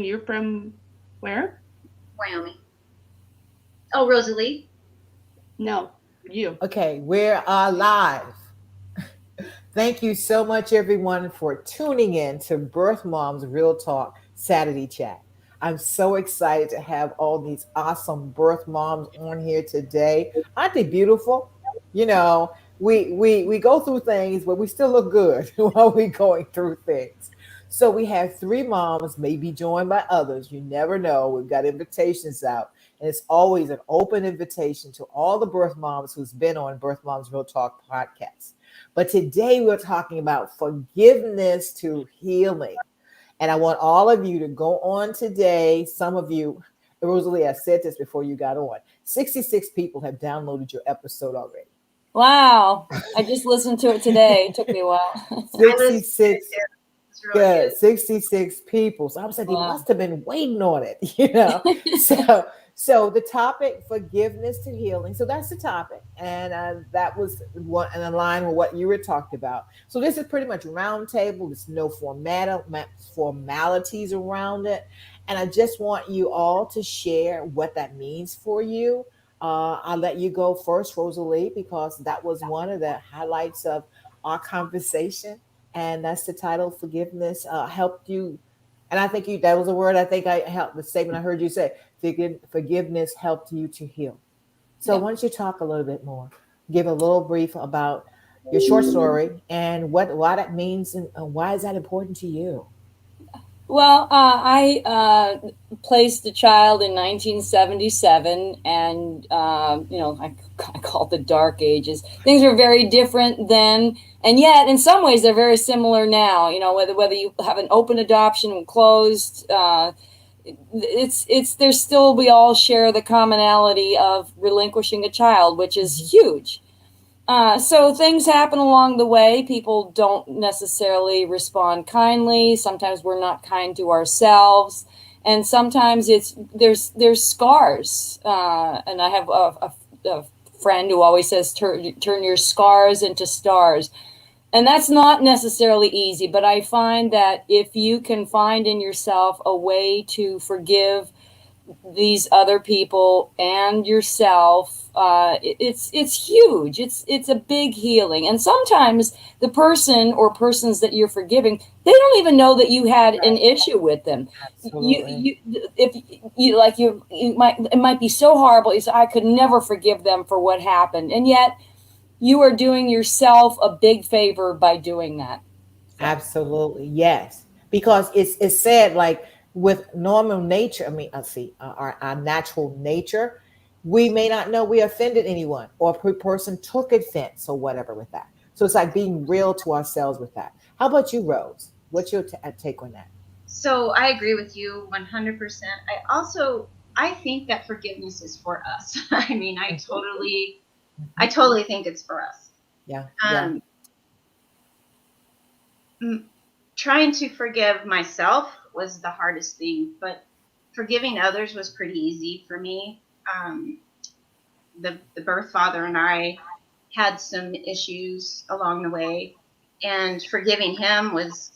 You're from where? Wyoming. Oh, Rosalie. No, you. Okay, we're live. Thank you so much, everyone, for tuning in to Birth Moms Real Talk Saturday Chat. I'm so excited to have all these awesome birth moms on here today. Aren't they beautiful? You know, we go through things, but we still look good while we're going through things. So we have three moms, maybe joined by others. You never know. We've got invitations out, and it's always an open invitation to all the birth moms who's been on Birth Moms Real Talk podcast. But today we're talking about forgiveness to healing. And I want all of you to go on today. Some of you, Rosalie, I said this before you got on. 66 people have downloaded your episode already. Wow. I just listened to it today. It took me a while. I listened to it 66 too. It's really good, good. 66 people. So I was like, they Wow. must have been waiting on it, you know. So the topic, forgiveness to healing. So that's the topic, and that was what in line with what you were talked about. So this is pretty much round table. There's no formalities around it, and I just want you all to share what that means for you. I'll let you go first, Rosalie, because that was one of the highlights of our conversation, and that's the title. Forgiveness helped you, and I think you that was a word I think I helped the statement I heard you say. Forgiveness helped you to heal. So Yeah. why don't you talk a little bit more, give a little brief about your short story and what why that means and why is that important to you. Well, I placed a child in 1977, and I call it the dark ages. Things were very different then, and yet in some ways they're very similar now. You know, whether you have an open adoption and closed, it's there's still we all share the commonality of relinquishing a child, which is huge. So things happen along the way. People don't necessarily respond kindly. Sometimes we're not kind to ourselves, and sometimes there's scars. And I have a friend who always says, "Turn your scars into stars." And that's not necessarily easy, but I find that if you can find in yourself a way to forgive these other people and yourself, it's huge. It's a big healing, and sometimes the person or persons that you're forgiving, they don't even know that you had an Right. issue with them. Absolutely. If you like you might it might be so horrible. You say, I could never forgive them for what happened, and yet you are doing yourself a big favor by doing that. So Absolutely, yes. Because it's said like with normal nature. I mean, let's see, our natural nature, we may not know we offended anyone or a person took offense or whatever with that. So it's like being real to ourselves with that. How about you, Rose? What's your take on that? So I agree with you 100%. I think that forgiveness is for us. I mean, I totally think it's for us. Yeah, yeah. Um, Trying to forgive myself was the hardest thing, but forgiving others was pretty easy for me. Um, the birth father and I had some issues along the way, and forgiving him was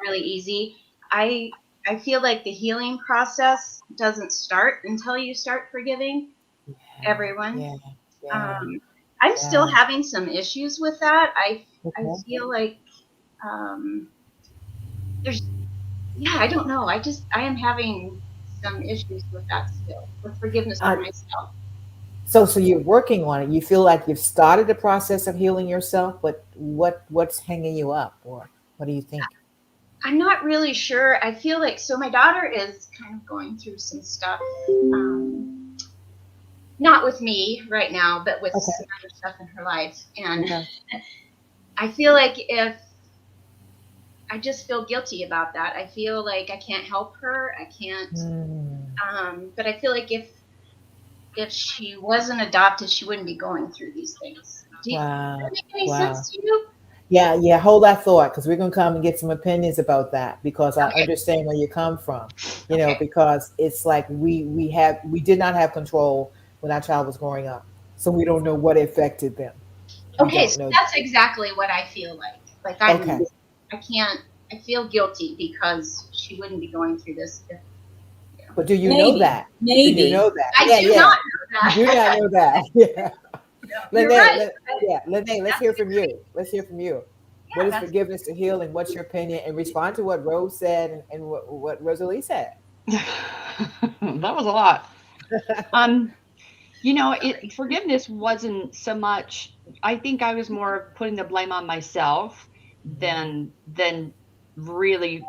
really easy. I I feel like the healing process doesn't start until you start forgiving Yeah, everyone. yeah, yeah, Um, I'm still yeah. having some issues with that. I Okay. feel like um, there's yeah, I don't know. I am having some issues with that still, with forgiveness for Uh, myself. so you're working on it. You feel like you've started the process of healing yourself, but what's hanging you up, or what do you think? I'm not really sure. I feel like so my daughter is kind of going through some stuff, not with me right now, but with Okay. some other stuff in her life, and Okay. I feel like if I just feel guilty about that. I feel like I can't help her. I can't. Hmm. But I feel like if she wasn't adopted, she wouldn't be going through these things. Does that Wow. make any Wow. sense to you? Yeah, yeah, hold that thought because we're gonna come and get some opinions about that because I Okay. understand where you come from, you know, Okay. because it's like we did not have control when our child was growing up. So we don't know what affected them. We Okay. don't So know. that's exactly what I feel like. Like Okay. I can't. I feel guilty because she wouldn't be going through this. But do you know Maybe. that? Do Maybe. you know that? I do not know You do that. not know that. Yeah. You're Lene, right. Lene, let's hear from you. Let's hear from you. What is that's- forgiveness to healing? What's your opinion? And respond to what Rose said and what Rosalie said. That was a lot. Forgiveness wasn't so much. I think I was more putting the blame on myself than really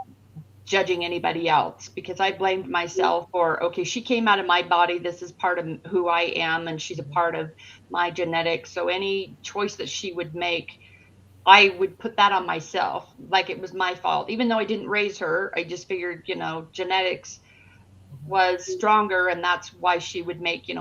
judging anybody else, because I blamed myself for, okay, she came out of my body. This is part of who I am, and she's a part of my genetics. So any choice that she would make, I would put that on myself, like it was my fault. Even though I didn't raise her, I just figured, genetics was stronger, and that's why she would make,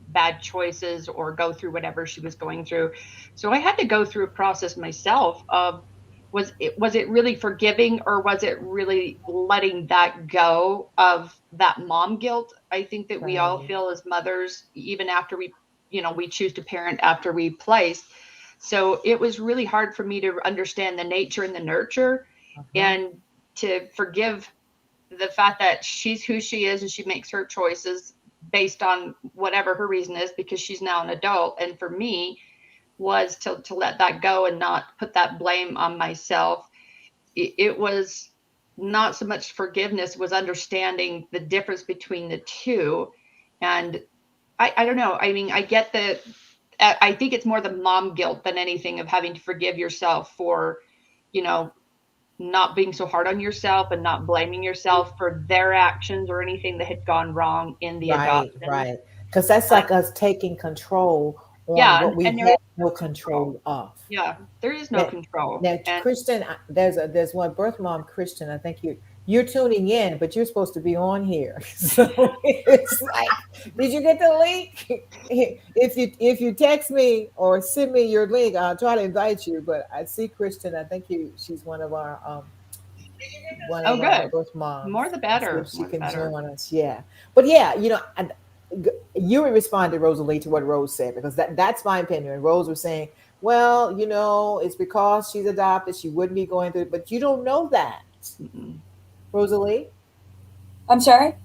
bad choices or go through whatever she was going through. So I had to go through a process myself of, was it really forgiving, or was it really letting that go of that mom guilt? I think that we all feel as mothers, even after we choose to parent after we place. So it was really hard for me to understand the nature and the nurture, and to forgive the fact that she's who she is and she makes her choices based on whatever her reason is, because she's now an adult. And for me, was to let that go and not put that blame on myself. It was not so much forgiveness, it was understanding the difference between the two. And I don't know. I mean, I get that. I think it's more the mom guilt than anything, of having to forgive yourself for, not being so hard on yourself and not blaming yourself for their actions or anything that had gone wrong in the adoption. Right. Because that's like us taking control on what we have no control of. Yeah, there is no control. Now, Kristen, there's one birth mom, Kristen. I think you're tuning in, but you're supposed to be on here. So it's like, did you get the link? If you text me or send me your link, I'll try to invite you. But I see Kristen. I think she's one of our our birth moms. More the better. So she can join us. Yeah, but yeah, you would respond to Rosalie to what Rose said, because that's my opinion. And Rose was saying, well, it's because she's adopted, she wouldn't be going through it, but you don't know that. Rosalie? I'm sorry?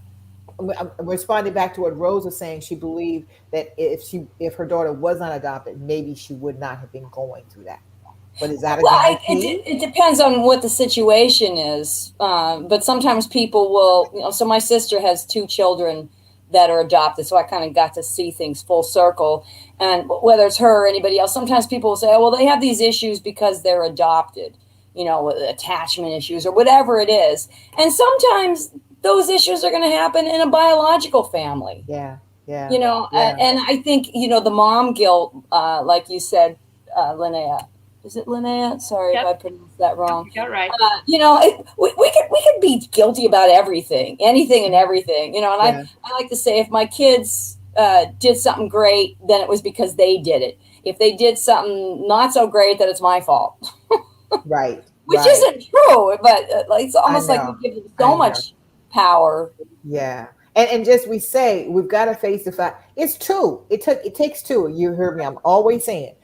I'm responding back to what Rose was saying. She believed that if her daughter was not adopted, maybe she would not have been going through that. But is that a guarantee? It depends on what the situation is. But sometimes people will, so my sister has 2 children that are adopted. So I kind of got to see things full circle. And whether it's her or anybody else, sometimes people will say, oh, well, they have these issues because they're adopted, attachment issues or whatever it is. And sometimes those issues are going to happen in a biological family. Yeah. And I think, the mom guilt, like you said, Linnea. Is it Linnea? Sorry if I pronounced that wrong. You're right. We could be guilty about anything and everything, and I like to say, if my kids did something great, then it was because they did it. If they did something not so great, then it's my fault. Right. Which isn't true, but it's almost like we give them so much power. Yeah. And just we say, we've got to face the fact, it's 2. It takes 2. You heard me. I'm always saying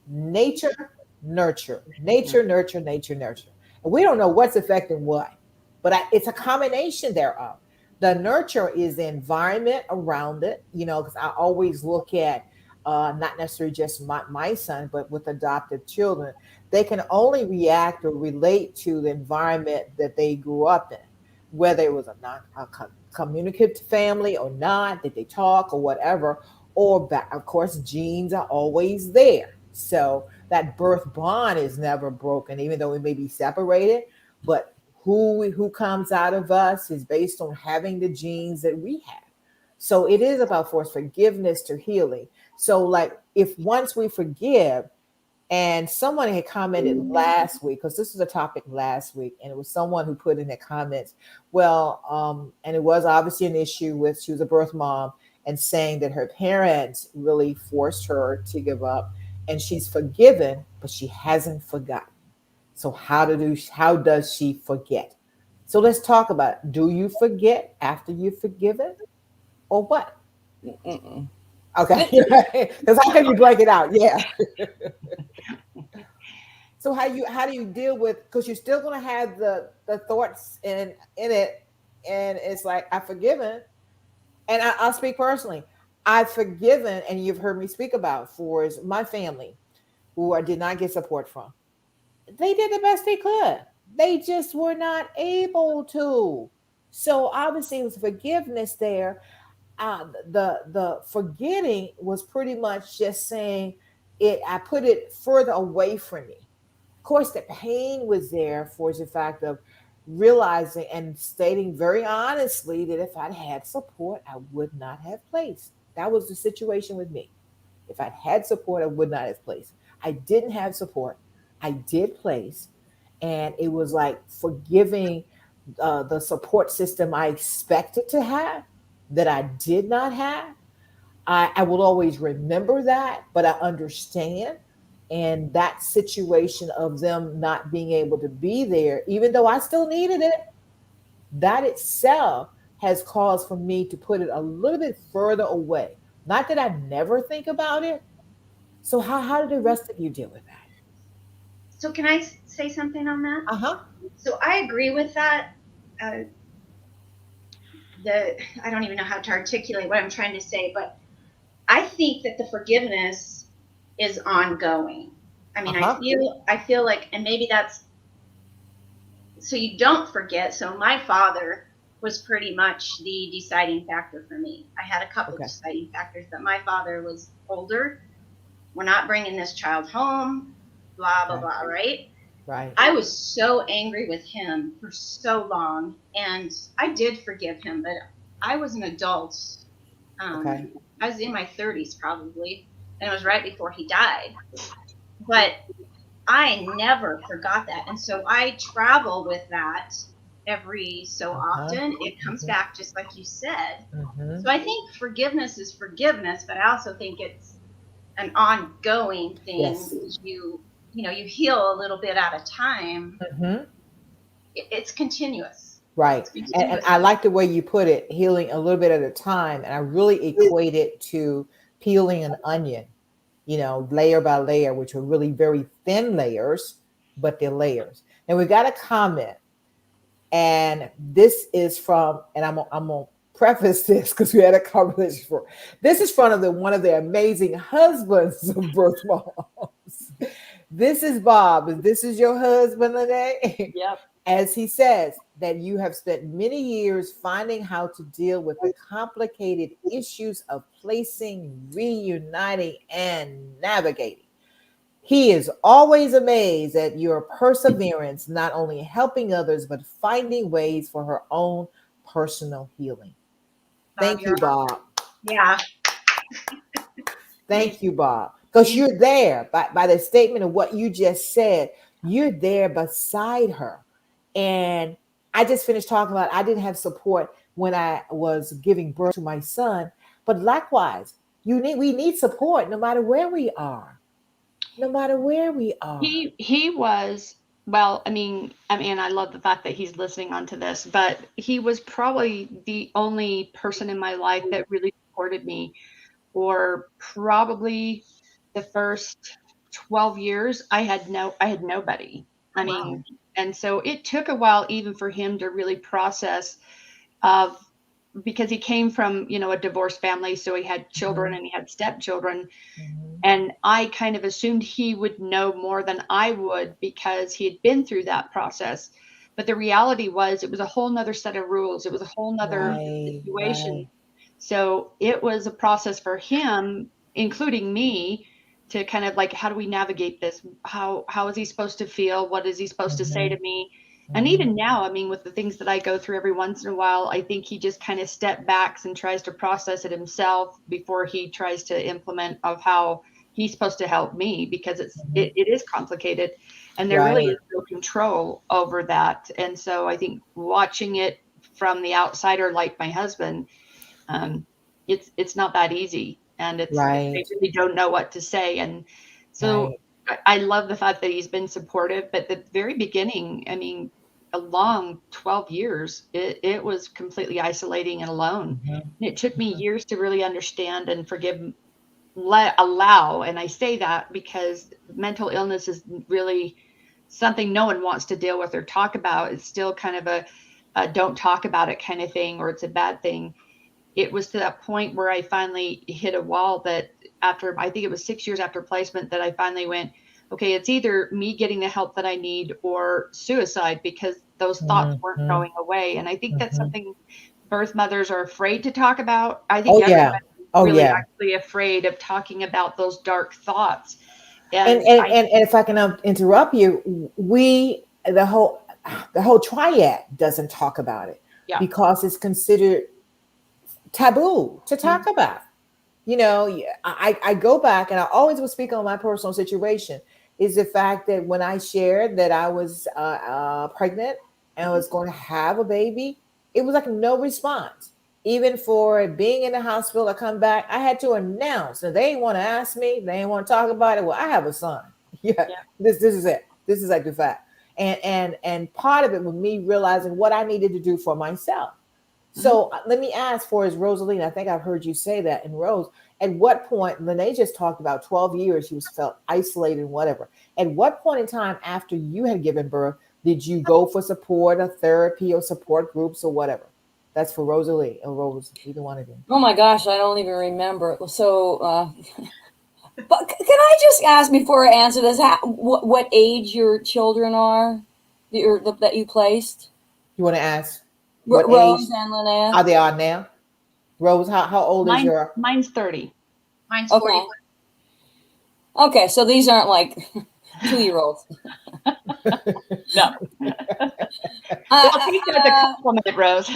nature, nurture, nurture. And we don't know what's affecting what, but it's a combination thereof. The nurture is the environment around it, because I always look at not necessarily just my son, but with adopted children, they can only react or relate to the environment that they grew up in, whether it was a communicative family or not, did they talk or whatever, or of course, genes are always there. So that birth bond is never broken, even though we may be separated, but who comes out of us is based on having the genes that we have. So it is about forgiveness to healing. So like, if once we forgive, and someone had commented last week, because this was a topic last week, and it was someone who put in the comments, and it was obviously an issue with, she was a birth mom, and saying that her parents really forced her to give up. And she's forgiven, but she hasn't forgotten. So how does she forget? So let's talk about it. Do you forget after you've forgiven, or what? Mm-mm. Okay, because how can you blank it out? Yeah. So how do you deal with, because you're still gonna have the thoughts in it, and it's like I've forgiven, and I'll speak personally. I've forgiven, and you've heard me speak about for is my family who I did not get support from. They did the best they could. They just were not able to. So obviously, it was forgiveness there. The forgetting was pretty much just saying it. I put it further away from me. Of course, the pain was there for the fact of realizing and stating very honestly that if I'd had support, I would not have placed. That was the situation with me. If I'd had support, I would not have placed. I didn't have support. I did place, and it was like forgiving the support system I expected to have that I did not have. I will always remember that, but I understand. And that situation of them not being able to be there, even though I still needed it, that itself has caused for me to put it a little bit further away. Not that I never think about it. So how do the rest of you deal with that? So can I say something on that? Uh-huh. So I agree with that. Uh, I don't even know how to articulate what I'm trying to say, but I think that the forgiveness is ongoing. I mean, Uh-huh. I feel like, and maybe that's so you don't forget. So my father was pretty much the deciding factor for me. I had a couple Okay. of deciding factors, but my father was older. We're not bringing this child home, blah, blah, Right. blah, right? Right. I was so angry with him for so long, and I did forgive him, but I was an adult. Okay. I was in my 30s probably, and it was right before he died. But I never forgot that. And so I travel with that every so Uh-huh. often. It comes Mhm. back just like you said. So Mhm. I think forgiveness is forgiveness, but I also think it's an ongoing thing. Yes. You heal a little bit at a time. Mhm. It's continuous. Right. It's And continuous. I like the way you put it, healing a little bit at a time. And I really equate it to peeling an onion, layer by layer, which are really very thin layers, but they're layers. And we got a comment, and this is from, and I'm gonna preface this because we had a conversation before. This is from one of the amazing husbands of birth moms. This is Bob. This is your husband, Lene. Yep. As he says, that you have spent many years finding how to deal with the complicated issues of placing, reuniting, and navigating. He is always amazed at your perseverance, not only helping others, but finding ways for her own personal healing. Bob, Thank you, Bob. yeah. Thank you, Bob. Because you're there by the statement of what you just said, you're there beside her. And I just finished talking about I didn't have support when I was giving birth to my son. But likewise, we need support no matter where we are. No matter where we are. He was, well, I mean, I love the fact that he's listening onto this, but he was probably the only person in my life that really supported me for probably the first 12 years. I had nobody. I Okay. mean, and so it took a while even for him to really process of, because he came from, a divorced family, so he had children Mhm. and he had stepchildren, Mhm. and I kind of assumed he would know more than I would because he had been through that process. But the reality was it was a whole nother set of rules. It was a whole nother Right, situation. right. So it was a process for him, including me, to kind of like, how do we navigate this? How is he supposed to feel? What is he supposed to say to Mhm. me? And Mhm. even now, I mean, with the things that I go through every once in a while, I think he just kind of step backs and tries to process it himself before he tries to implement of how he's supposed to help me, because Mhm. it is complicated, and there really Right. is no control over that. And so I think watching it from the outsider, like my husband, um, it's not that easy, and they Right. really don't know what to say. And so Right. I love the fact that he's been supportive, but the very beginning, I mean, a long 12 years, it was completely isolating and alone. Mhm. And it took me Mhm. years to really understand and forgive, allow. And I say that because mental illness is really something no one wants to deal with or talk about. It's still kind of a don't talk about it kind of thing, or it's a bad thing. It was to that point where I finally hit a wall that after, I think it was 6 years after placement, that I finally went, okay, it's either me getting the help that I need or suicide, because those thoughts weren't Mhm. going away. And I think that's Mhm. something birth mothers are afraid to talk about. I think Oh yeah. everybody's Oh really yeah. actually afraid of talking about those dark thoughts. And And and I, and, and if I can interrupt you, we the whole triad doesn't talk about it yeah. because it's considered taboo to talk Mhm. about. Yeah, I go back and I always will speak on my personal situation. Is the fact that when I shared that I was pregnant and was going to have a baby, it was like no response. Even for being in the hospital, I come back, I had to announce. And they ain't want to ask me, they ain't want to talk about it. Well, I have a son. Yeah, Yeah. this is it. This is like the fact. And part of it was me realizing what I needed to do for myself. Mhm. So let me ask for is Rosaline, I think I've heard you say that. And Rose, at what point, Lene just talked about 12 years, she was felt isolated and whatever. At what point in time after you had given birth, did you go for support or therapy or support groups or whatever? That's for Rosalie or Rose, either one of you. Oh my gosh, I don't even remember. So, but can I just ask before I answer this, what age your children are that you placed? You want to ask what age Rose and Linnea? are they on now? Rose, how old is your Mine's 30. Mine's Okay. 41. Okay, so these aren't like 2-year-olds. No. Well, take that as a compliment, Rose.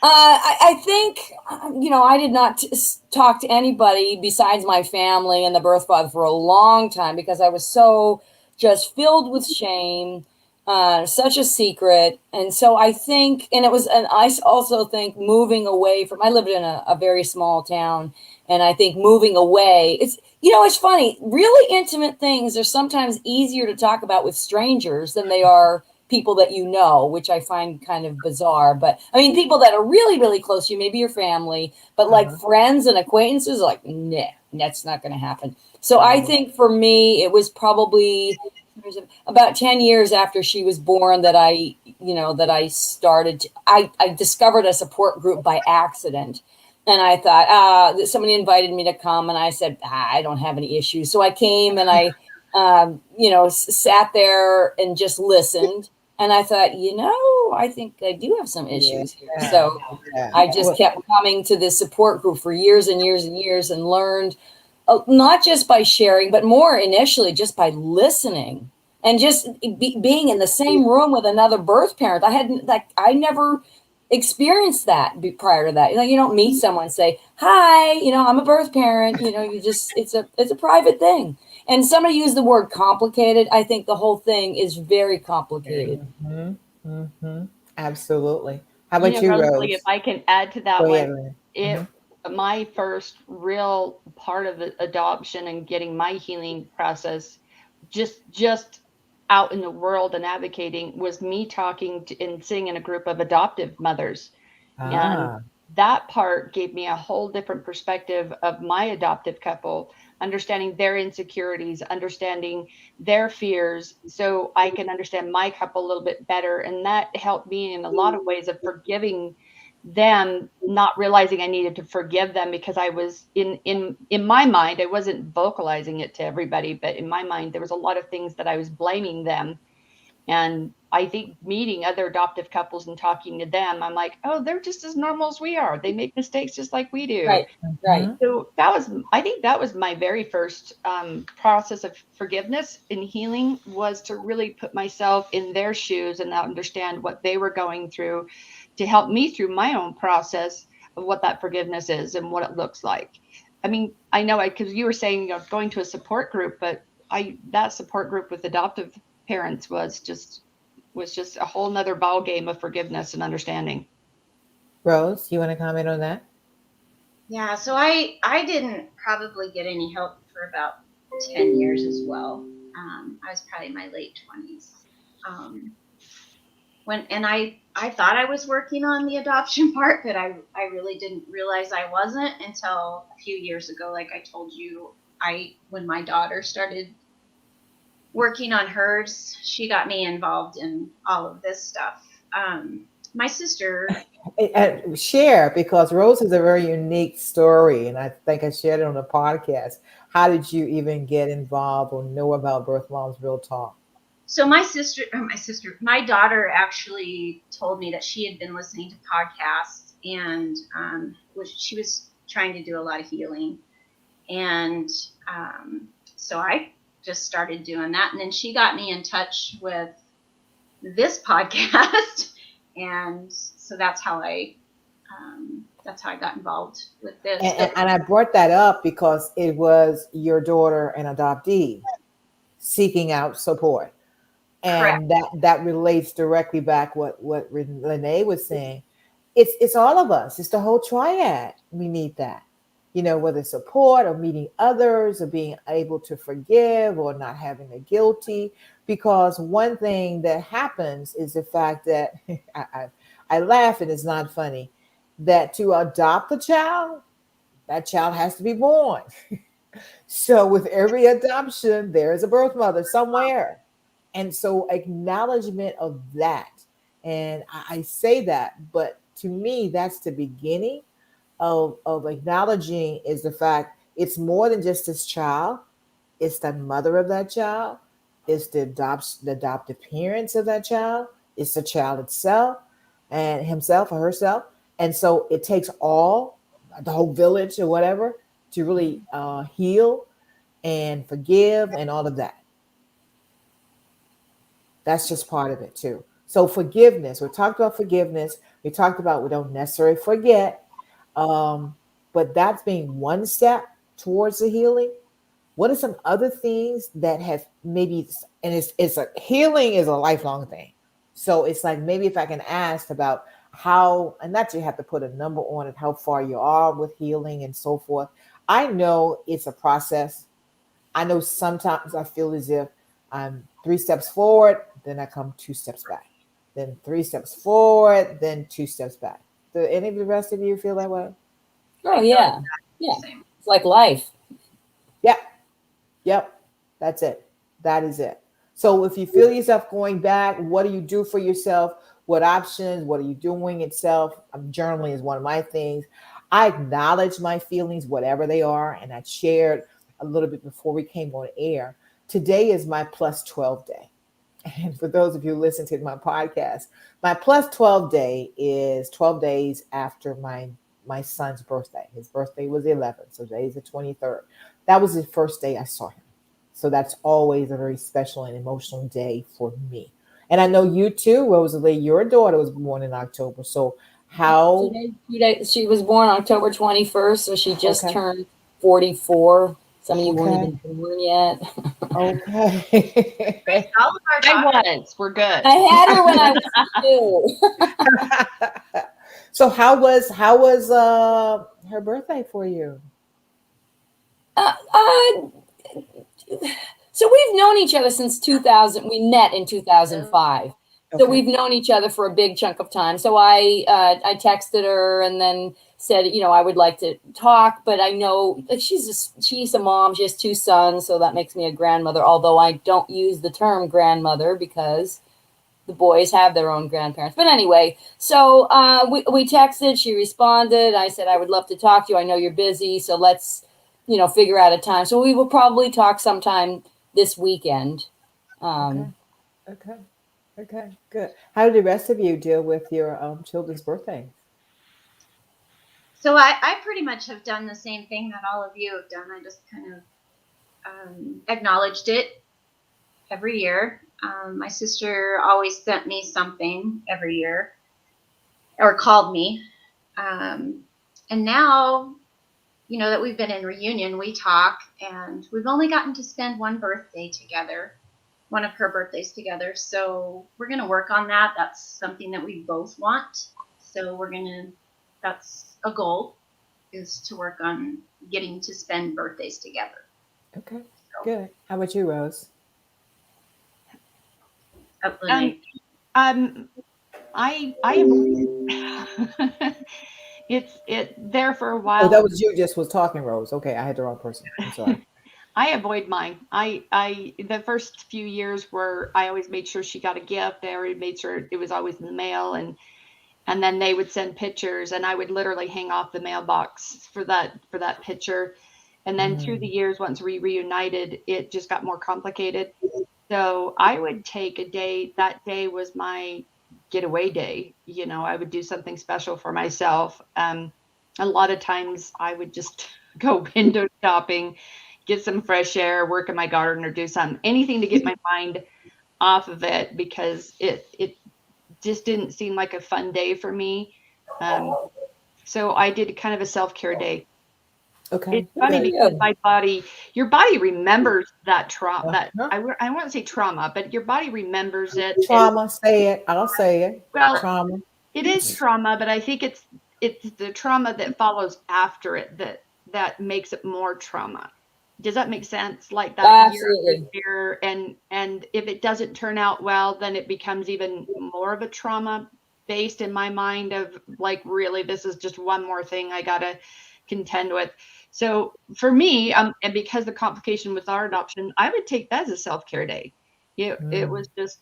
I think, I did not talk to anybody besides my family and the birth father for a long time because I was so just filled with shame, such a secret. And so I think, and I also think moving away from, I lived in a very small town, and I think moving away, it's funny, really intimate things are sometimes easier to talk about with strangers than they are people that you know, which I find kind of bizarre. But I mean, people that are really, really close to you, maybe your family, but like friends and acquaintances, like, nah, that's not going to happen. So I think for me, it was probably about 10 years after she was born that I started, I discovered a support group by accident. And I thought, somebody invited me to come, and I said, I don't have any issues. So I came and I, sat there and just listened. And I thought, I think I do have some issues here. So yeah. I just kept coming to this support group for years and years and years and learned not just by sharing, but more initially just by listening and just being in the same room with another birth parent. I never experienced that prior to that. You don't meet someone and say, hi, I'm a birth parent. It's a private thing. And somebody used the word complicated. I think the whole thing is very complicated. Absolutely. How about you, Rosalie, if Rose? I can add to that Go one, ahead, Lynn. if my first real part of the adoption and getting my healing process just out in the world and advocating was me talking to and sitting in a group of adoptive mothers. And Ah, that part gave me a whole different perspective of my adoptive couple, understanding their insecurities, understanding their fears, so I can understand my couple a little bit better. And that helped me in a lot of ways of forgiving them, not realizing I needed to forgive them because I was in my mind, I wasn't vocalizing it to everybody, but in my mind, there was a lot of things that I was blaming them. And I think meeting other adoptive couples and talking to them, I'm like, oh, they're just as normal as we are. They make mistakes just like we do. Right, right. So I think that was my very first process of forgiveness and healing, was to really put myself in their shoes and understand what they were going through to help me through my own process of what that forgiveness is and what it looks like. I mean, I know because you were saying, going to a support group, but that support group with adoptive parents was just a whole nother ball game of forgiveness and understanding. Rose, you want to comment on that? Yeah, so I didn't probably get any help for about 10 years as well. I was probably in my late 20s. I thought I was working on the adoption part, but I really didn't realize I wasn't until a few years ago. Like I told you, when my daughter started working on hers, she got me involved in all of this stuff. My sister, And share, because Rose has a very unique story, and I think I shared it on the podcast. How did you even get involved or know about Birth Moms Real Talk? so my daughter actually told me that she had been listening to podcasts and she was trying to do a lot of healing. And so I just started doing that. And then she got me in touch with this podcast. And so that's how I got involved with this. And I brought that up because it was your daughter, an adoptee, seeking out support. And that relates directly back what Renee was saying. It's all of us. It's the whole triad. We need that. Whether it's support or meeting others or being able to forgive or not having a guilty. Because one thing that happens is the fact that I laugh and it's not funny, that to adopt a child, that child has to be born. So with every adoption, there is a birth mother somewhere. And so acknowledgement of that. And I say that, but to me, that's the beginning of acknowledging is the fact it's more than just this child. It's the mother of that child. It's the adoptive parents of that child. It's the child itself and himself or herself. And so it takes the whole village or whatever to really heal and forgive and all of that. That's just part of it too. So forgiveness, we talked about forgiveness. We talked about we don't necessarily forget, but that's being one step towards the healing. What are some other things that have maybe, and it's a healing is a lifelong thing. So it's like, maybe if I can ask about how, and not you have to put a number on it, how far you are with healing and so forth. I know it's a process. I know sometimes I feel as if I'm 3 steps forward, then I come 2 steps back, then 3 steps forward, then 2 steps back. Do any of the rest of you feel that way? Oh yeah. It's like life. Yep. That's it. That is it. So if you feel yourself going back, what do you do for yourself? What options? What are you doing itself? Journaling is one of my things. I acknowledge my feelings, whatever they are, and I shared a little bit before we came on air. Today is my plus 12 day. And for those of you who listen to my podcast, my plus 12 day is 12 days after my son's birthday. His birthday was the 11th, so today is the 23rd. That was the first day I saw him. So that's always a very special and emotional day for me. And I know you too, Rosalie, your daughter was born in October. So how? She was born October 21st, so she just turned 44. Some of you weren't even born yet. Okay. We're good. I had her when I was 2. So how was her birthday for you? So we've known each other since 2000. We met in 2005. So we've known each other for a big chunk of time. So I texted her and then said, I would like to talk, but I know that she's a mom. She has 2 sons, so that makes me a grandmother. Although I don't use the term grandmother because the boys have their own grandparents. But anyway, so we texted. She responded. I said, I would love to talk to you. I know you're busy, so let's figure out a time. So we will probably talk sometime this weekend. Okay, good. How did the rest of you deal with your children's birthdays? So I pretty much have done the same thing that all of you have done. I just kind of acknowledged it every year. My sister always sent me something every year or called me. And now, that we've been in reunion, we talk, and we've only gotten to spend one birthday together, one of her birthdays together. So we're going to work on that. That's something that we both want. So that's a goal, is to work on getting to spend birthdays together. Okay, good. How about you, Rose? I it's there for a while. Oh, that was you just was talking, Rose. Okay, I had the wrong person. I'm sorry. I avoid mine. The first few years where I always made sure she got a gift, I already made sure it was always in the mail, and then they would send pictures, and I would literally hang off the mailbox for that picture. And then through the years, once we reunited, it just got more complicated. So I would take a day. That day was my getaway day. You know, I would do something special for myself. A lot of times I would just go window shopping, get some fresh air, work in my garden, or do anything to get my mind off of it, because it just didn't seem like a fun day for me. So I did kind of a self-care day. Okay. It's funny Good. because your body remembers that trauma. That Uh-huh. I won't say trauma, but your body remembers it. Trauma, say it. I'll say it. Well, Trauma. it is trauma, but I think it's the trauma that follows after it that makes it more trauma. Does that make sense? Like that Absolutely. year, and if it doesn't turn out well, then it becomes even more of a trauma based in my mind of like, really, this is just one more thing I gotta contend with. So for me, and because the complication with our adoption, I would take that as a self-care day. It was just,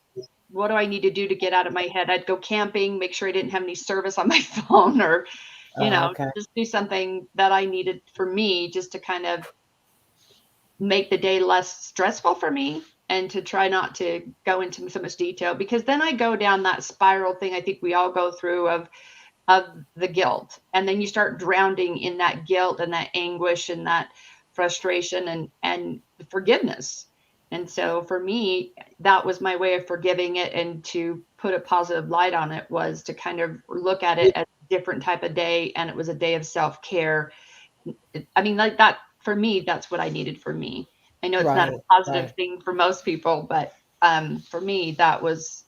what do I need to do to get out of my head? I'd go camping, make sure I didn't have any service on my phone, or Okay. just do something that I needed for me, just to kind of make the day less stressful for me, and to try not to go into so much detail, because then I go down that spiral thing I think we all go through of the guilt, and then you start drowning in that guilt and that anguish and that frustration and forgiveness. And so for me, that was my way of forgiving it, and to put a positive light on it was to kind of look at it as a different type of day, and it was a day of self-care. I mean, like that, for me, that's what I needed for me. I know it's not Right. a positive Right. thing for most people, but for me, that was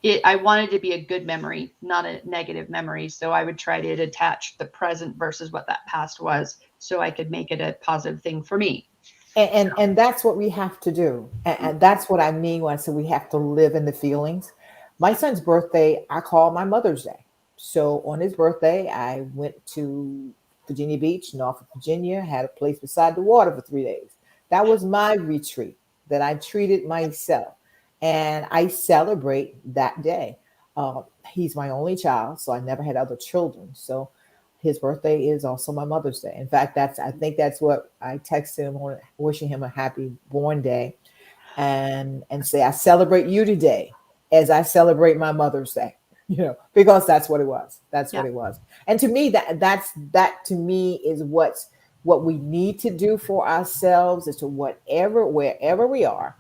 it. I wanted to be a good memory, not a negative memory. So I would try to detach the present versus what that past was, so I could make it a positive thing for me. And that's what we have to do. And that's what I mean when I say we have to live in the feelings. My son's birthday, I call my Mother's Day. So on his birthday, I went to Virginia Beach, Norfolk, Virginia, had a place beside the water for 3 days. That was my retreat that I treated myself. And I celebrate that day. He's my only child, so I never had other children. So his birthday is also my Mother's Day. In fact, I think that's what I texted him on, wishing him a happy born day, and say I celebrate you today as I celebrate my Mother's Day. Because that's what it was. That's Yeah. what it was. And to me, that to me is what we need to do for ourselves, is to wherever we are,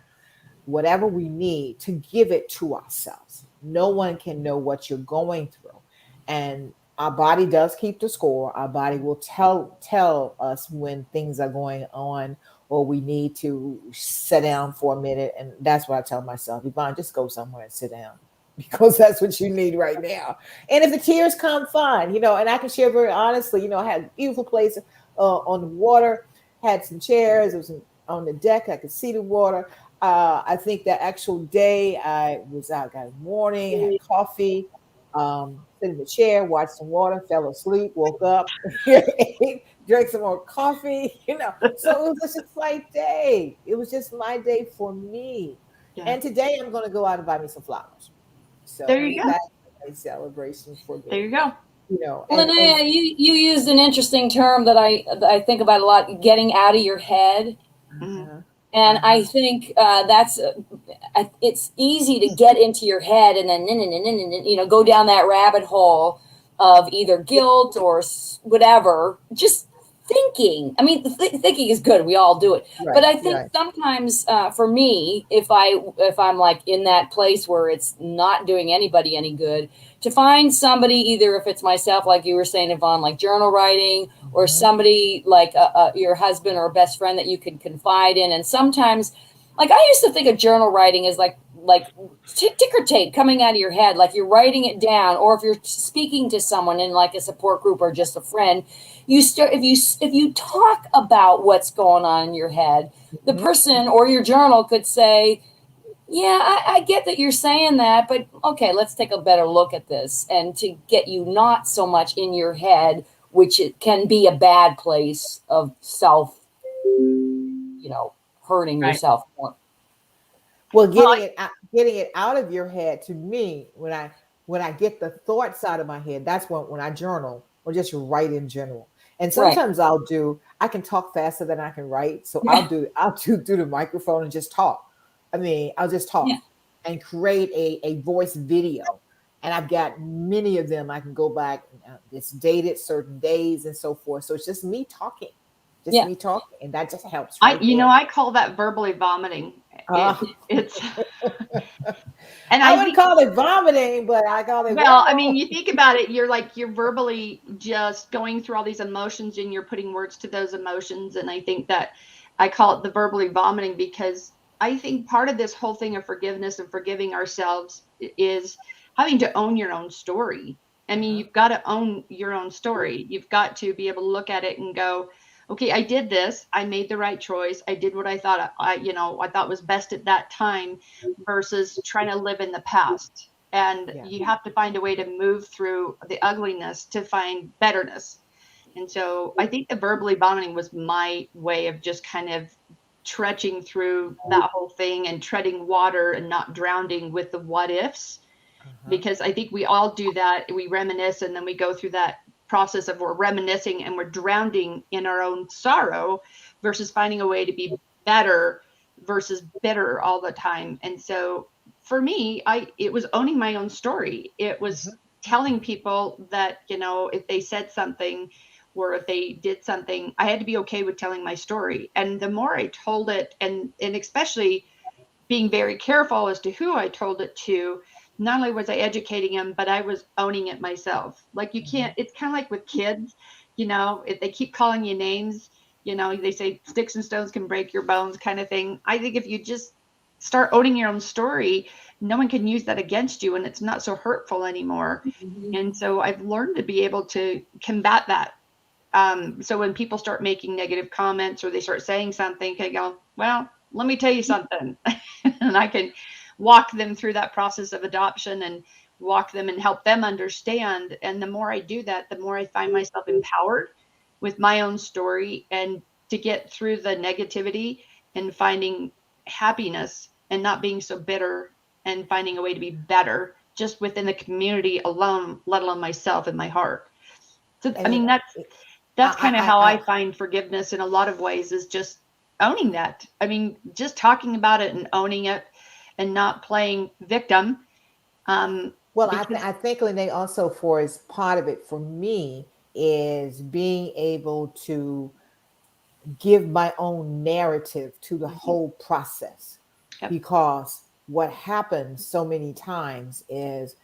whatever we need, to give it to ourselves. No one can know what you're going through. And our body does keep the score. Our body will tell us when things are going on, or we need to sit down for a minute. And that's what I tell myself: Yvonne, just go somewhere and sit down, because that's what you need right now. And if the tears come, fine. And I can share very honestly, I had a beautiful place on the water, had some chairs, it was on the deck, I could see the water. I think that actual day I was out, got a morning, had coffee, sit in the chair, watched some water, fell asleep, woke up, ate, drank some more coffee. So it was just my day. It was just my day for me. Yeah. And today I'm going to go out and buy me some flowers. There So you go. that's a celebration for There me. you go. Well, And Linnea, you used an interesting term that I think about a lot: getting out of your head. Mhm. And I think it's easy to get into your head and then go down that rabbit hole of either guilt or whatever. Just thinking. I mean, thinking is good. We all do it. right, But I think right. sometimes for me, if I'm like in that place where it's not doing anybody any good, to find somebody, either if it's myself, like you were saying, Yvonne, like journal writing, or Mhm. somebody like your husband or a best friend that you can confide in. And sometimes, like, I used to think of journal writing as like ticker tape coming out of your head, like you're writing it down. Or if you're speaking to someone in like a support group or just a friend, you start, if you talk about what's going on in your head, the Mhm. person or your journal could say, yeah, I get that you're saying that, but okay, let's take a better look at this, and to get you not so much in your head, which it can be a bad place of self hurting Right. yourself more. Well, Well, getting it out of your head, to me, when I get the thoughts out of my head, that's when I journal or just write in general. And Right. sometimes I can talk faster than I can write. So Yeah. I'll do the microphone and just talk. I mean, I'll just talk Yeah. and create a voice video. And I've got many of them. I can go back, it's dated certain days and so forth. So it's just me talking, Yeah. and that just helps right there. I call that verbally vomiting. Uh, It's and I I wouldn't think, call it vomiting, but I call it well, I verbal. mean, you think about it, you're verbally just going through all these emotions and you're putting words to those emotions. And I think that I call it the verbally vomiting because I think part of this whole thing of forgiveness and forgiving ourselves is having to own your own story. I mean, Uh-huh. you've got to own your own story. You've got to be able to look at it and go, okay, I did this. I made the right choice. I did what I thought I thought was best at that time versus trying to live in the past. And Yeah. you have to find a way to move through the ugliness to find betterness. And so I think the verbally vomiting was my way of just kind of trudging through that whole thing and treading water and not drowning with the what ifs, Uh-huh. because I think we all do that. We reminisce and then we go through that process of we're reminiscing and we're drowning in our own sorrow versus finding a way to be better versus bitter all the time. And so for me, it was owning my own story. It was Mhm. telling people that, if they said something or if they did something, I had to be okay with telling my story. And the more I told it, and especially being very careful as to who I told it to, not only was I educating them, but I was owning it myself. Like you can't, Mhm. it's kind of like with kids, if they keep calling you names, they say sticks and stones can break your bones kind of thing. I think if you just start owning your own story, no one can use that against you and it's not so hurtful anymore. Mhm. And so I've learned to be able to combat that. So when people start making negative comments or they start saying something, I go, well, let me tell you something. And I can walk them through that process of adoption and walk them and help them understand. And the more I do that, the more I find myself empowered with my own story and to get through the negativity and finding happiness and not being so bitter and finding a way to be better just within the community alone, let alone myself and my heart. So, I And mean, that's kind of how I I find forgiveness in a lot of ways is just owning that. I mean, just talking about it and owning it and not playing victim. well, Because I think Lene also for is part of it for me is being able to give my own narrative to the Mhm, whole process, yep, because what happens so many times is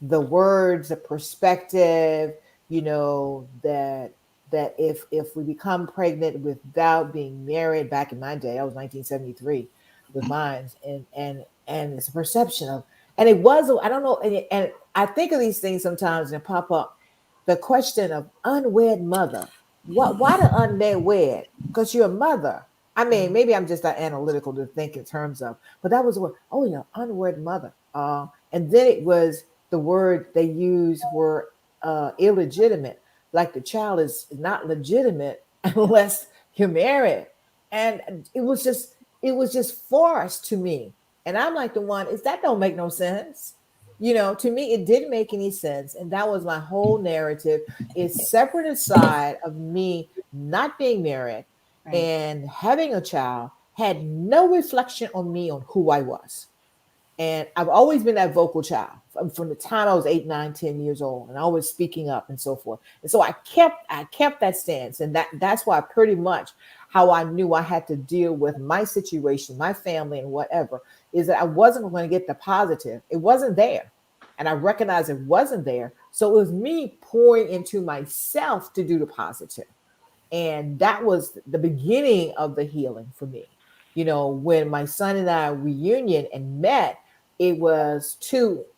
the words, the perspective, that if we become pregnant without being married, back in my day, I was 1973 with mine, and it's a perception of, and it was, I don't know, and I think of these things sometimes and it pop up, the question of unwed mother. Why the unwed wed? Because you're a mother. I mean, maybe I'm just that analytical to think in terms of, but that was what, oh yeah, unwed mother. And then it was the word they used were illegitimate, like the child is not legitimate yep, unless you're married. And it was just forced to me. And I'm like the one, is that don't make no sense. To me, it didn't make any sense. And that was my whole narrative, is separate aside of me not being married right, and having a child had no reflection on me on who I was. And I've always been that vocal child from the time I was 8, 9, 10 years old, and always speaking up and so forth. And so I kept that stance, and that's why pretty much how I knew I had to deal with my situation, my family, and whatever, is that I wasn't going to get the positive. It wasn't there, and I recognized it wasn't there. So it was me pouring into myself to do the positive. And that was the beginning of the healing for me. When my son and I reunion and met, it was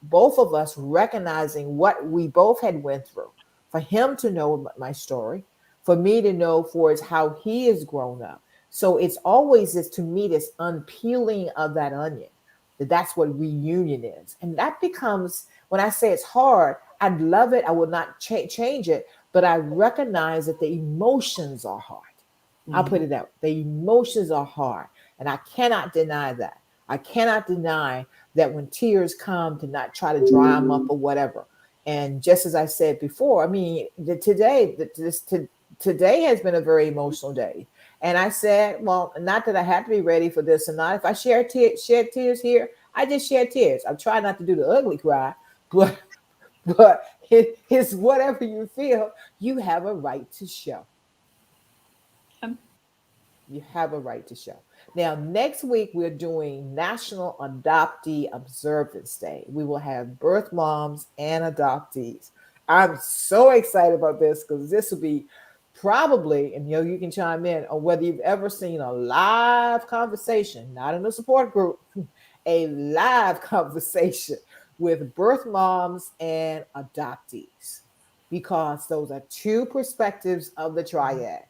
both of us recognizing what we both had went through. For him to know my story, for me to know for is how he has grown up. So it's always this, to me, this unpeeling of that onion. That's what reunion is. And that becomes, when I say it's hard, I'd love it. I would not change it, but I recognize that the emotions are hard. I'll put it that way. The emotions are hard, and I cannot deny that. I cannot deny that when tears come, to not try to dry them up or whatever. And just as I said before, I mean, today has been a very emotional day. And I said, well, not that I had to be ready for this or not. If I shed tears here, I just shed tears. I'm trying not to do the ugly cry, but it's whatever you feel, you have a right to show. You have a right to show. Now, next week, we're doing National Adoptee Observance Day. We will have birth moms and adoptees. I'm so excited about this because this will be probably, and you can chime in on whether you've ever seen a live conversation, not in a support group, a live conversation with birth moms and adoptees, because those are two perspectives of the triad.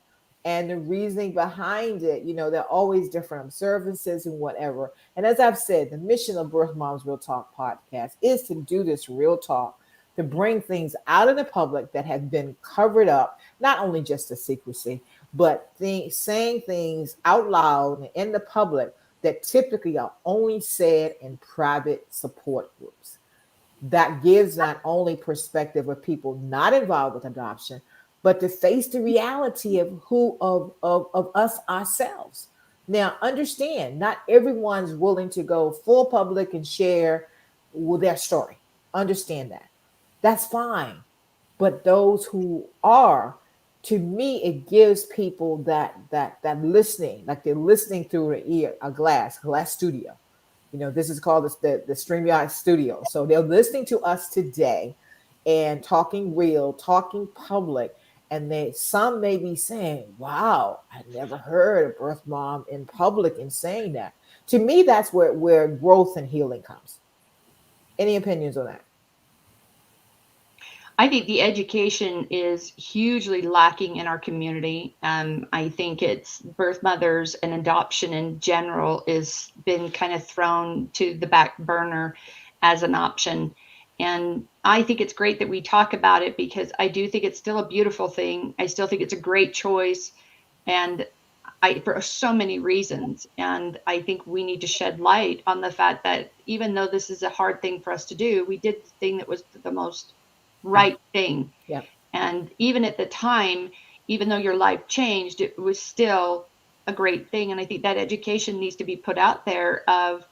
And the reasoning behind it, there are always different observances and whatever. And as I've said, the mission of Birth Moms Real Talk podcast is to do this real talk, to bring things out in the public that have been covered up, not only just the secrecy, but saying things out loud and in the public that typically are only said in private support groups. That gives not only perspective of people not involved with adoption, but to face the reality of us ourselves. Now, understand, not everyone's willing to go full public and share their story. Understand that. That's fine. But those who are, to me, it gives people that listening, like they're listening through a glass studio. This is called the StreamYard Studio. So they're listening to us today and talking real, talking public. And some may be saying, wow, I never heard a birth mom in public in saying that. To me, that's where growth and healing comes. Any opinions on that? I think the education is hugely lacking in our community. I think it's birth mothers and adoption in general has been kind of thrown to the back burner as an option. And I think it's great that we talk about it, because I do think it's still a beautiful thing. I still think it's a great choice, and for so many reasons. And I think we need to shed light on the fact that even though this is a hard thing for us to do, we did the thing that was the most right thing. Yeah. And even at the time, even though your life changed, it was still a great thing. And I think that education needs to be put out there of,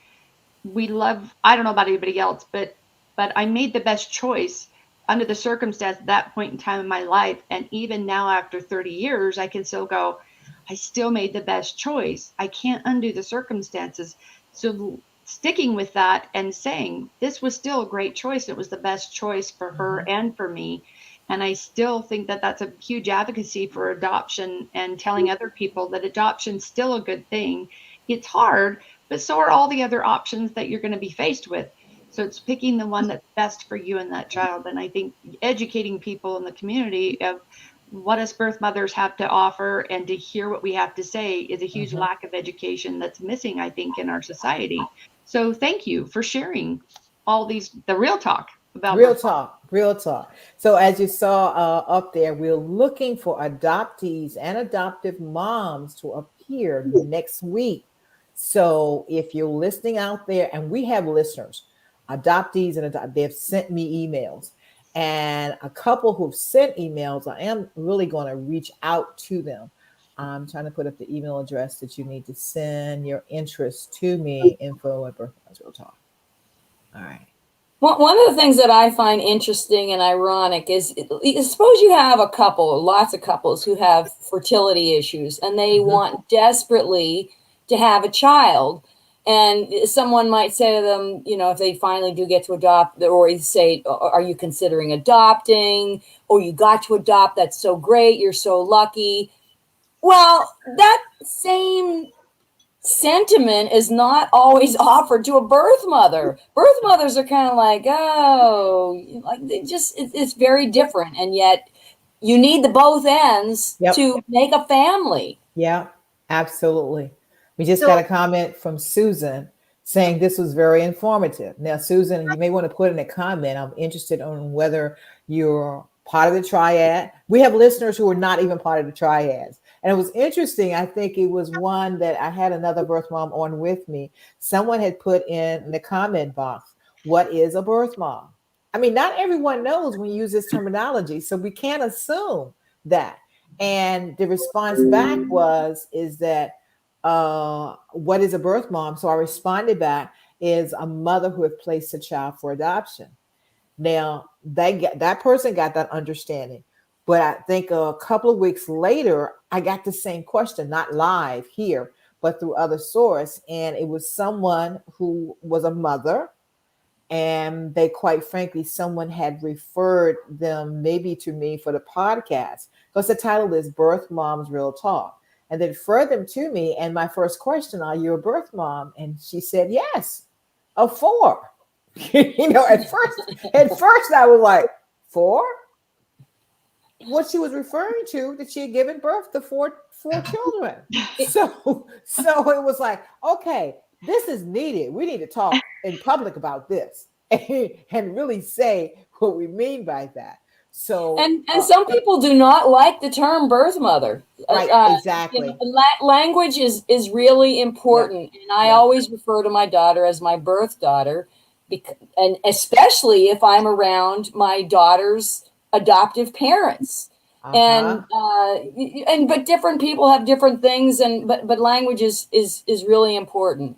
I don't know about anybody else, but I made the best choice under the circumstance at that point in time in my life. And even now, after 30 years, I can still go, I still made the best choice. I can't undo the circumstances. So sticking with that and saying this was still a great choice. It was the best choice for her and for me. And I still think that that's a huge advocacy for adoption, and telling other people that adoption's still a good thing. It's hard, but so are all the other options that you're going to be faced with. So it's picking the one that's best for you and that child. And I think educating people in the community of what us birth mothers have to offer and to hear what we have to say is a huge lack of education that's missing, I think, in our society. So thank you for sharing all the real talk about real talk. So as you saw up there, we're looking for adoptees and adoptive moms to appear next week. So if you're listening out there, and we have listeners, adoptees and they've sent me emails, and a couple who've sent emails, I am really going to reach out to them. I'm trying to put up the email address that you need to send your interest to me, info@birthmoms.talk. All right. One of the things that I find interesting and ironic is, suppose you have lots of couples who have fertility issues, and they want desperately to have a child. And someone might say to them, if they finally do get to adopt, or say, are you considering adopting? Or you got to adopt, that's so great, you're so lucky. Well, that same sentiment is not always offered to a birth mother. Birth mothers are kind of like, it's very different. And yet you need the both ends to make a family. Yeah, absolutely. We just got a comment from Susan saying this was very informative. Now, Susan, you may want to put in a comment. I'm interested on whether you're part of the triad. We have listeners who are not even part of the triads. And it was interesting. I think it was one that I had another birth mom on with me. Someone had put in the comment box, what is a birth mom? I mean, not everyone knows when you use this terminology, so we can't assume that. And the response back is that, what is a birth mom? So I responded back, is a mother who had placed a child for adoption. Now that person got that understanding, but I think a couple of weeks later, I got the same question, not live here, but through other source, and it was someone who was a mother, and they, quite frankly, someone had referred them maybe to me for the podcast, because the title is Birth Moms Real Talk, and they referred them to me. And my first question, are you a birth mom? And she said yes, of four. At first I was like, four? What she was referring to, that she had given birth to four children. So it was like, okay, this is needed. We need to talk in public about this and really say what we mean by that. So and some people do not like the term birth mother. Right, exactly. Language is really important, and I always refer to my daughter as my birth daughter, and especially if I'm around my daughter's adoptive parents. And but different people have different things, but language is really important.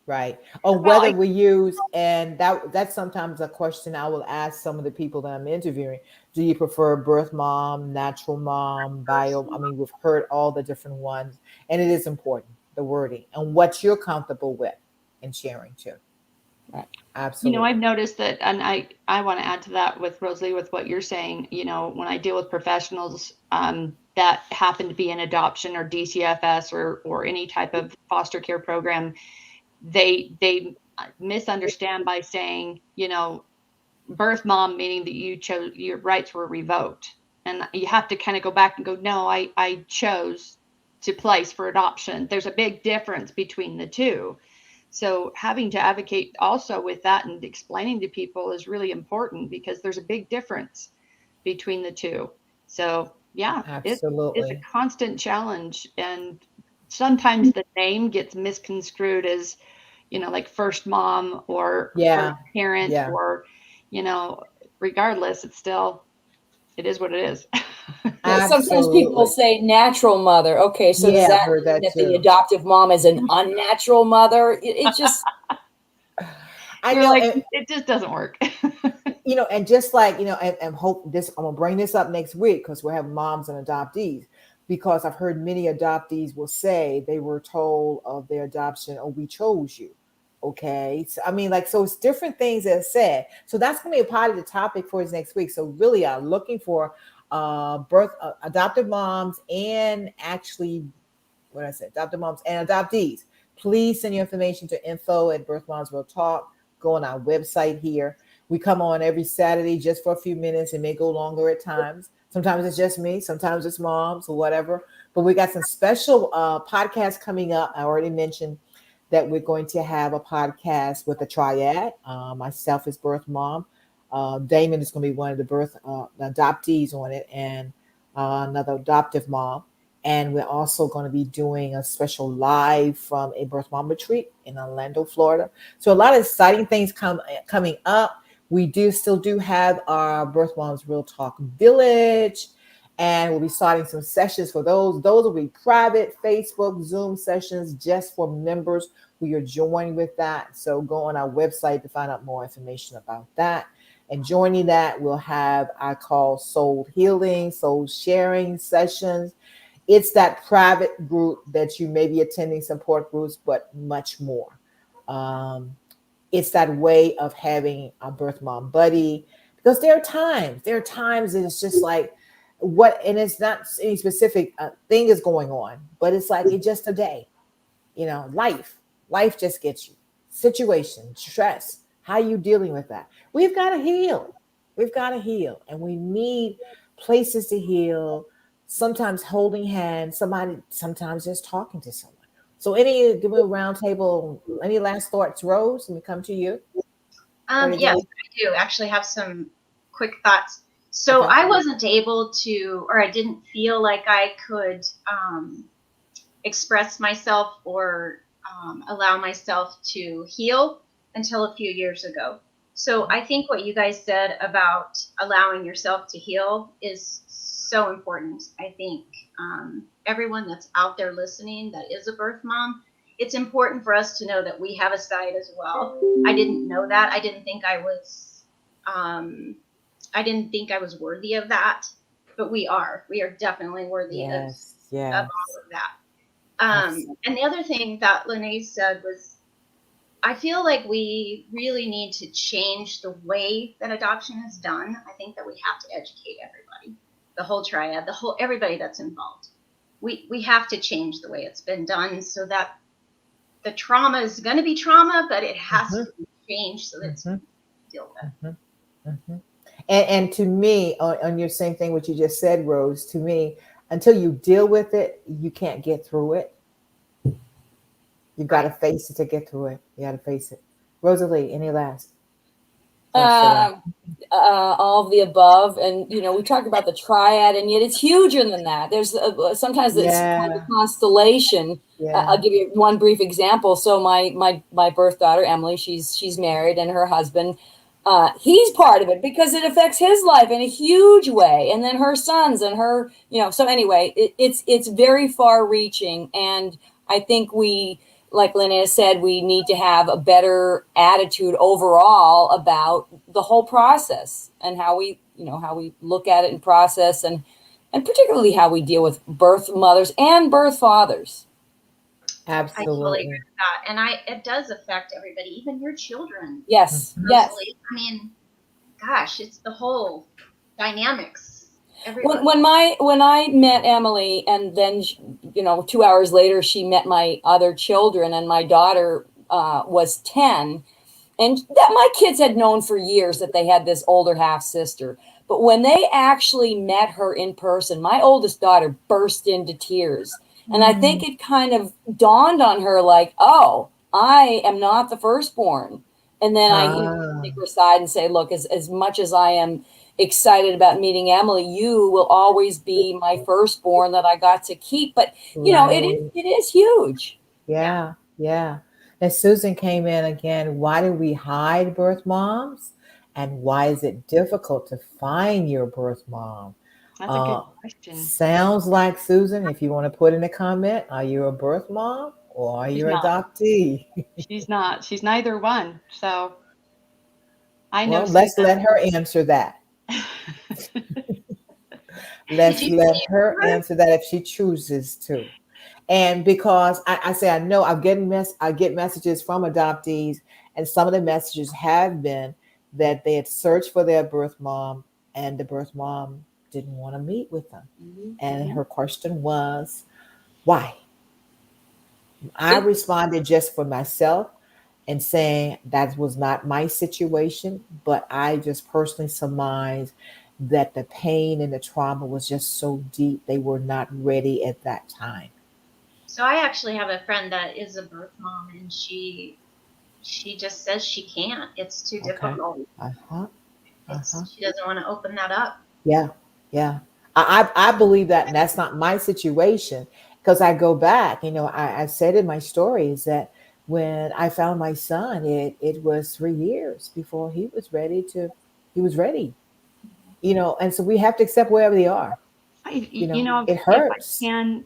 Right. Or whether we use, and that's sometimes a question I will ask some of the people that I'm interviewing. Do you prefer birth mom, natural mom, bio? I mean, we've heard all the different ones, and it is important, the wording and what you're comfortable with and sharing too. Right. Absolutely. I've noticed that, and I want to add to that with Rosalie, with what you're saying. When I deal with professionals that happen to be in adoption or DCFS or any type of foster care program, they misunderstand by saying, birth mom, meaning that you chose, your rights were revoked. And you have to kind of go back and go, no, I chose to place for adoption. There's a big difference between the two. So having to advocate also with that and explaining to people is really important, because there's a big difference between the two. So yeah, absolutely, it's a constant challenge. And sometimes the name gets misconstrued as, like first mom or first parent, or, regardless, it is what it is. Sometimes people say natural mother. Okay, so does that mean that the adoptive mom is an unnatural mother? It just, I know, it just doesn't work. And just like, and hope this, I'm gonna bring this up next week, because we'll have moms and adoptees, because I've heard many adoptees will say they were told of their adoption, oh, we chose you. Okay. So, I mean, so it's different things that are said. So that's going to be a part of the topic for us next week. So really, I'm looking for adoptive moms and adoptive moms and adoptees. Please send your information to info@Birth Moms Real Talk. Go on our website here. We come on every Saturday just for a few minutes. It may go longer at times. Sometimes it's just me. Sometimes it's moms or whatever. But we got some special podcasts coming up. I already mentioned that we're going to have a podcast with a triad. Myself as birth mom. Damon is going to be one of the birth adoptees on it, and another adoptive mom. And we're also going to be doing a special live from a birth mom retreat in Orlando, Florida. So a lot of exciting things coming up. We still do have our Birth Moms Real Talk Village, and we'll be starting some sessions for those. Those will be private Facebook Zoom sessions just for members who are joining with that. So go on our website to find out more information about that. And joining that, we'll have, I call soul healing, soul sharing sessions. It's that private group that you may be attending, support groups, but much more. It's that way of having a birth mom buddy, because there are times that it's just like and it's not any specific thing is going on, but it's like it's just a day, life just gets you, situation, stress. How are you dealing with that? We've got to heal, and we need places to heal. Sometimes holding hands, sometimes just talking to someone. So give me a round table. Any last thoughts, Rose? Let me come to you. Yes, I do actually have some quick thoughts. So Okay. I wasn't able to, or I didn't feel like I could express myself or allow myself to heal until a few years ago. So I think what you guys said about allowing yourself to heal is so important. I think everyone that's out there listening that is a birth mom, it's important for us to know that we have a side as well. I didn't know that. I didn't think I was. I didn't think I was worthy of that, but we are. We are definitely worthy Yes. of Yes. all of that. Absolutely. And the other thing that Lene said was, I feel like we really need to change the way that adoption is done. I think that we have to educate everybody, the whole triad, everybody that's involved. We have to change the way it's been done so that the trauma is going to be trauma, but it has Mhm. to be changed so that it's Mhm. dealt with. Mhm. Mhm. And to me, on your same thing, what you just said, Rose, to me, until you deal with it, you can't get through it. You got to Right. face it to get through it. You got to face it. Rosalie, any last thoughts to that? Um, all of the above, and we talk about the triad, and yet it's huger than that. There's sometimes it's called Yeah. a constellation. I'll Yeah. give you one brief example. So my birth daughter Emily, she's married, and her husband, he's part of it because it affects his life in a huge way, and then her sons and her, so anyway, it's very far reaching, and I think like Linnea said, we need to have a better attitude overall about the whole process and how we look at it and process, and particularly how we deal with birth mothers and birth fathers. I totally agree Absolutely. with that. And it does affect everybody, even your children, Yes, Mhm. yes. Rosalie. I mean, gosh, it's the whole dynamics When everywhere. when I met Emily, and then 2 hours later she met my other children, and my daughter was 10, and that my kids had known for years that they had this older half sister. But when they actually met her in person, my oldest daughter burst into tears. And I think it kind of dawned on her like, oh, I am not the firstborn. And then I Ah, take her aside and say, look, as much as I am excited about meeting Emily, you will always be my firstborn that I got to keep. But right. it is huge. Yeah. Yeah. Yeah. And Susan came in again. Why do we hide birth moms? And why is it difficult to find your birth mom? That's a good Uh, question. Sounds like Susan, if you want to put in a comment, are you a birth mom or are She's you an not. adoptee? She's not. She's neither one. So I know Well, let's let Susan. her answer that. Did Let's you let see her her? answer that if she chooses to. And because I say I know I get messages from adoptees, and some of the messages have been that they had searched for their birth mom, and the birth mom didn't want to meet with them. And Mhm. her question was, why? I It, responded just for myself and saying that was not my situation, but I just personally surmised that the pain and the trauma was just so deep, they were not ready at that time. So I actually have a friend that is a birth mom, and she just says she can't. It's too Okay. difficult. Uh-huh. Uh-huh. She doesn't want to open that up. Yeah. Yeah. I believe that, and that's not my situation, because I go back, I said in my stories that when I found my son, it was 3 years before he was ready, and so we have to accept wherever they are. It If I hurts. can,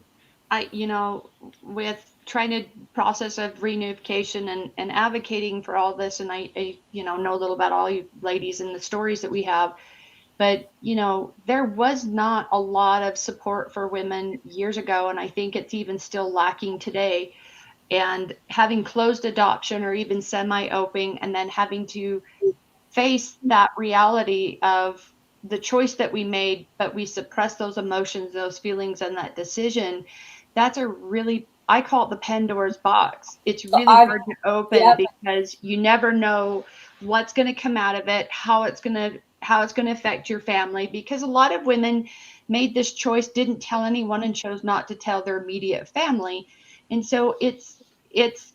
with trying to process of reunification and advocating for all this, and I know a little about all you ladies and the stories that we have, but there was not a lot of support for women years ago, and I think it's even still lacking today. And having closed adoption or even semi-open, and then having to face that reality of the choice that we made, but we suppress those emotions, those feelings, and that decision. That's a really, I call it the Pandora's box. It's really I've hard to open Yep. because you never know what's going to come out of it, how it's going to affect your family. Because a lot of women made this choice, didn't tell anyone, and chose not to tell their immediate family. And so it's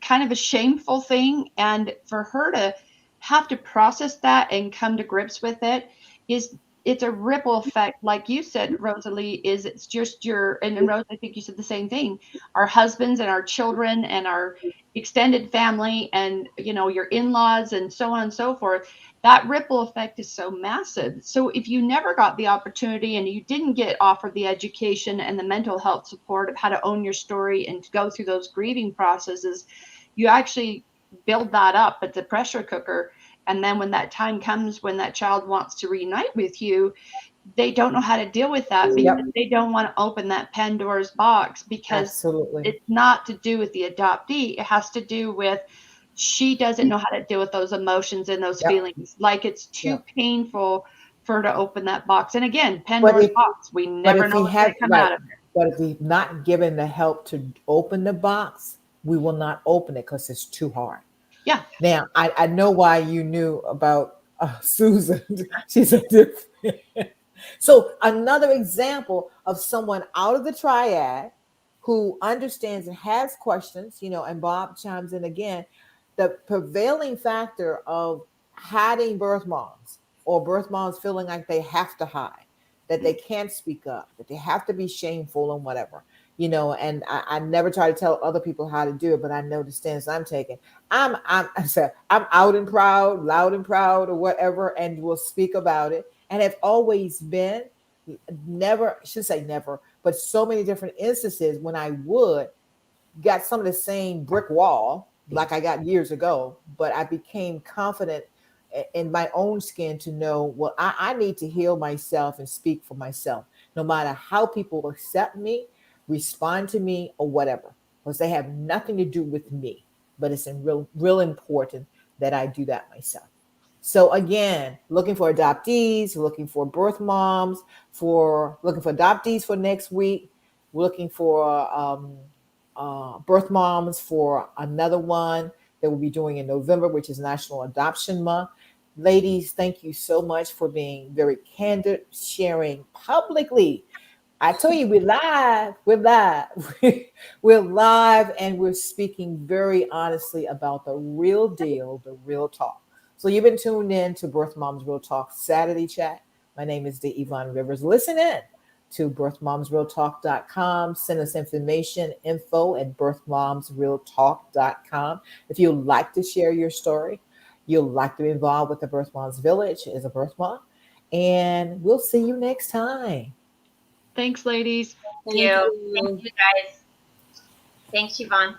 kind of a shameful thing. And for her to have to process that and come to grips with it is it's a ripple effect, like you said, Rosalie. Is it's just your and Rose, I think you said the same thing. Our husbands and our children and our extended family, and your in-laws, and so on and so forth. That ripple effect is so massive. So if you never got the opportunity and you didn't get offered the education and the mental health support of how to own your story and to go through those grieving processes, you actually build that up at the pressure cooker. And then when that time comes, when that child wants to reunite with you, they don't know how to deal with that because they don't want to open that Pandora's box, because Absolutely. it's not to do with the adoptee. It has to do with she doesn't know how to deal with those emotions and those feelings. Like, it's too painful for her to open that box. And again, Pandora's box. We never know what's going to come out of it. But if we've not given the help to open the box, we will not open it because it's too hard. Yeah. Now, I know why you knew about Susan. She's a different. So another example of someone out of the triad who understands and has questions, and Bob chimes in again, the prevailing factor of hiding birth moms, or birth moms feeling like they have to hide, that they can't speak up, that they have to be shameful and whatever, and I never try to tell other people how to do it, but I know the stance I'm taking. I'm out and proud, loud and proud, or whatever, and will speak about it, and have always been. Never, I should say never, but so many different instances when I got some of the same brick wall like I got years ago, but I became confident in my own skin to know, well, I need to heal myself and speak for myself, no matter how people accept me, respond to me, or whatever, because they have nothing to do with me. But it's real important that I do that myself. So again, looking for adoptees, looking for birth moms, looking for adoptees for next week, looking for birth moms for another one that we'll be doing in November, which is National Adoption Month. Ladies, thank you so much for being very candid, sharing publicly. I told you we're live, we're live, and we're speaking very honestly about the real deal, the real talk. So you've been tuned in to Birth Moms Real Talk Saturday Chat. My name is Yvonne Rivers. Listen in to birthmomsrealtalk.com. Send us information, info@birthmomsrealtalk.com. If you'd like to share your story, you'd like to be involved with the Birth Moms Village as a birth mom, and we'll see you next time. Thanks, ladies. Thank you. Thank you, guys. Thanks, Yvonne.